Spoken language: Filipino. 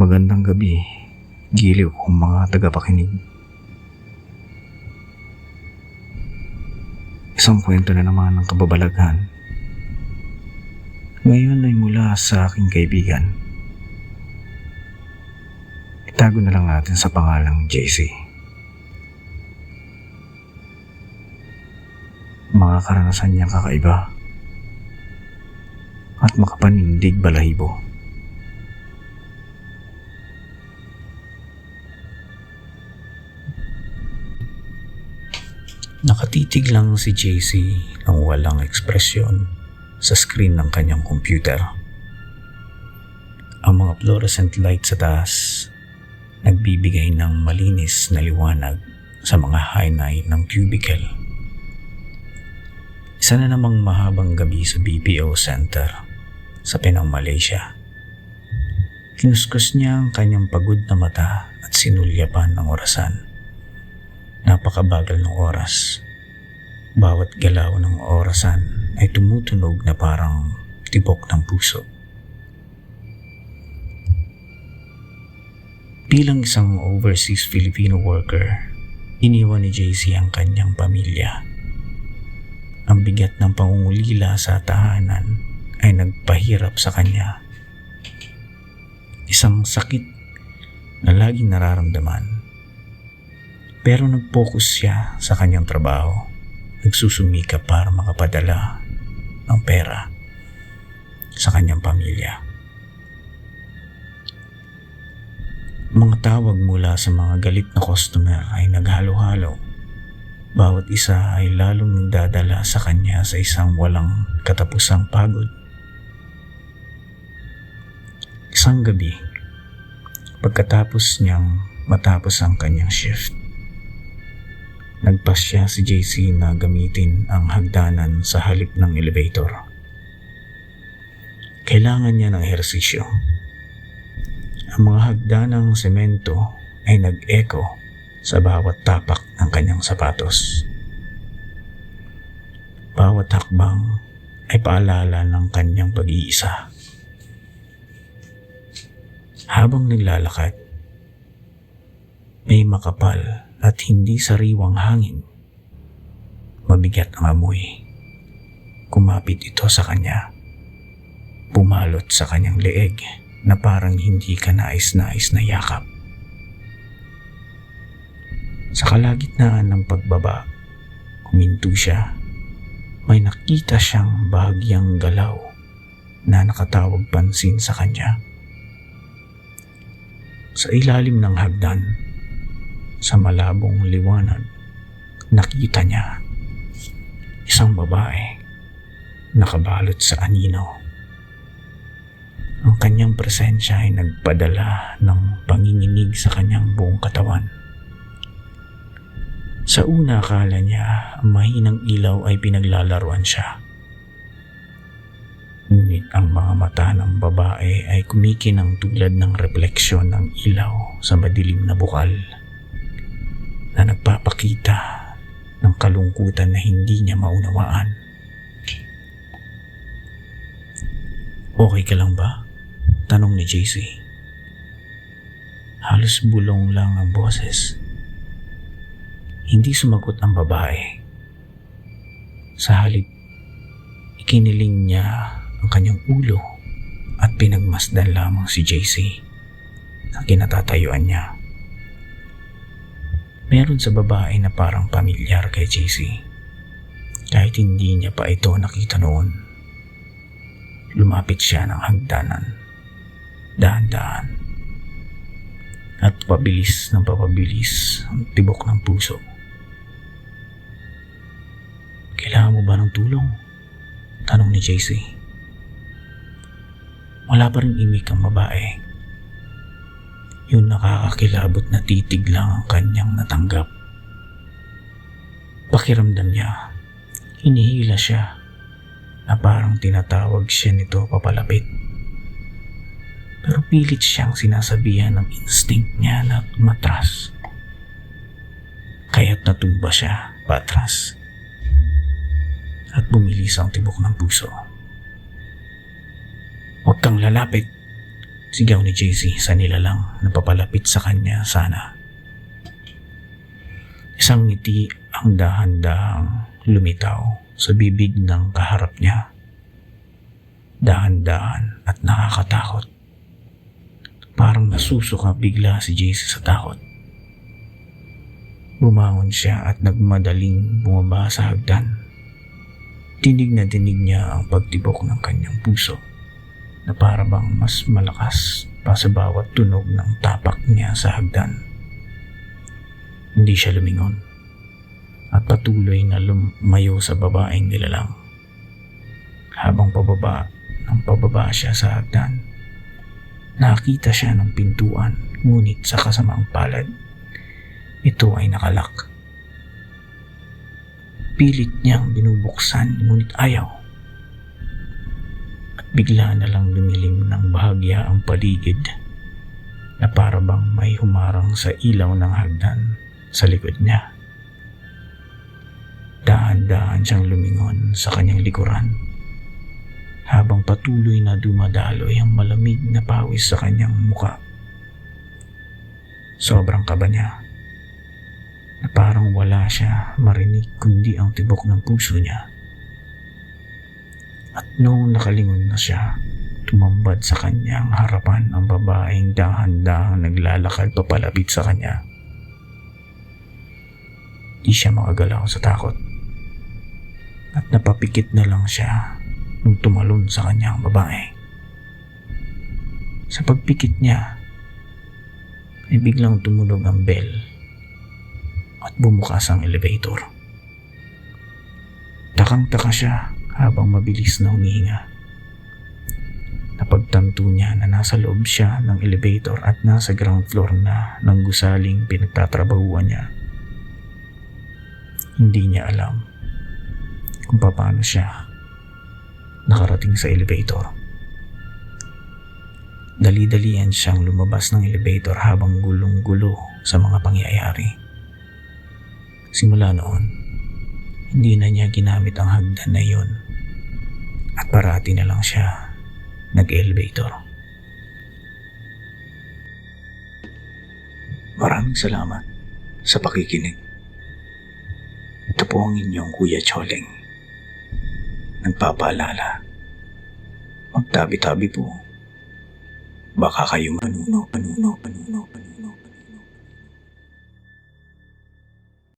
Magandang gabi, giliw kong mga tagapakinig. Isang kwento na naman ng kababalaghan. Ngayon ay mula sa aking kaibigan. Itago na lang natin sa pangalang JC. Mga karanasan niyang kakaiba at makapanindig balahibo. Nakatitig lang si JC ng walang ekspresyon sa screen ng kanyang computer. Ang mga fluorescent light sa taas nagbibigay ng malinis na liwanag sa mga haynay ng cubicle. Isa na namang mahabang gabi sa BPO Center sa Penang, Malaysia. Kinuskus niya ang kanyang pagod na mata at sinulyapan ng orasan. Napakabagal ng oras. Bawat galaw ng orasan ay tumutunog na parang tibok ng puso. Bilang isang overseas Filipino worker, iniwan ni JC ang kanyang pamilya. Ang bigat ng pangungulila sa tahanan ay nagpahirap sa kanya. Isang sakit na laging nararamdaman. Pero nag-focus siya sa kanyang trabaho. Nagsusumikap para makapadala ng pera sa kanyang pamilya. Mga tawag mula sa mga galit na customer ay naghalo-halo. Bawat isa ay lalong nagdadala sa kanya sa isang walang katapusang pagod. Isang gabi, pagkatapos niyang matapos ang kanyang shift, nagpasya si JC na gamitin ang hagdanan sa halip ng elevator. Kailangan niya ng ehersisyo. Ang mga hagdanang semento ay nag-echo sa bawat tapak ng kanyang sapatos. Bawat hakbang ay paalala ng kanyang pag-iisa. Habang naglalakad, may makapal at hindi sariwang hangin. Mabigat ang amoy. Kumapit ito sa kanya. Pumalot sa kanyang leeg na parang hindi ka nais-nais na yakap. Sa kalagitnaan ng pagbaba, huminto siya. May nakita siyang bahagyang galaw na nakatawag pansin sa kanya. Sa ilalim ng hagdan, sa malabong liwanag, nakita niya isang babae nakabalot sa anino. Ang kanyang presensya ay nagpadala ng panginginig sa kanyang buong katawan. Sa una akala niya ang mahinang ilaw ay pinaglalaruan siya. Ngunit ang mga mata ng babae ay kumikinang tulad ng refleksyon ng ilaw sa madilim na bukal, na nagpapakita ng kalungkutan na hindi niya maunawaan. Okay ka lang ba? Tanong ni JC. Halos bulong lang ang boses. Hindi sumagot ang babae. Sa halip, ikiniling niya ang kanyang ulo at pinagmasdan lamang si JC sa kinatatayuan niya. Meron sa babae na parang pamilyar kay JC. Kahit hindi niya pa ito nakita noon. Lumapit siya ng hagdanan, dahan-dahan, at pabilis ng papabilis ang tibok ng puso. Kailangan mo ba ng tulong? Tanong ni JC. Wala pa rin imik ang babae. Yung nakakakilabot na titig lang ang kanyang natanggap. Pakiramdam niya, hinihila siya na parang tinatawag siya nito papalapit. Pero pilit siyang sinasabihan ng instinct niya na matras. Kaya't natumba siya patras at bumilis ang tibok ng puso. Huwag kang lalapit, Sigaw ni JC sa nilalang na papalapit sa kanya sana. Isang ngiti ang dahan-dahang lumitaw sa bibig ng kaharap niya. Dahan-dahan at nakakatakot. Parang nasusuka bigla si JC sa takot. Bumangon siya at nagmadaling bumaba sa hagdan. Tinig na dinig niya ang pagtibok ng kanyang puso na parabang mas malakas pa sa bawat tunog ng tapak niya sa hagdan. Hindi siya lumingon at patuloy na lumayo sa babaeng nilalang. Habang pababa siya sa hagdan, nakita siya ng pintuan, ngunit sa kasamaang palad, ito ay nakalak. Pilit niyang binubuksan ngunit ayaw. At bigla na lang lumilim ng bahagya ang paligid na parabang may humarang sa ilaw ng hagdan sa likod niya. Dahan-dahan siyang lumingon sa kanyang likuran habang patuloy na dumadaloy ang malamig na pawis sa kanyang muka. Sobrang kaba niya na parang wala siya marinig kundi ang tibok ng puso niya. At noong nakalingon na siya, tumambad sa kanyang harapan ang babaeng dahan-dahang naglalakad papalapit sa kanya. Di siya makagalaw sa takot at napapikit na lang siya nung tumalon sa kanyang babae. Sa pagpikit niya ay biglang tumunog ang bell at bumukas ang elevator. Takang-taka siya habang mabilis na humihinga. Napagtanto niya na nasa loob siya ng elevator at nasa ground floor na ng gusaling pinagtatrabahuan niya. Hindi niya alam kung paano siya nakarating sa elevator. Dali-dalian siyang lumabas ng elevator habang gulong-gulo sa mga pangyayari. Simula noon, hindi na niya ginamit ang hagdan na iyon at parati na lang siya nag-elevator. Maraming salamat sa pakikinig. Ito po ang inyong Kuya Choleng. Nagpapaalala, magtabi-tabi po. Baka kayo manuno.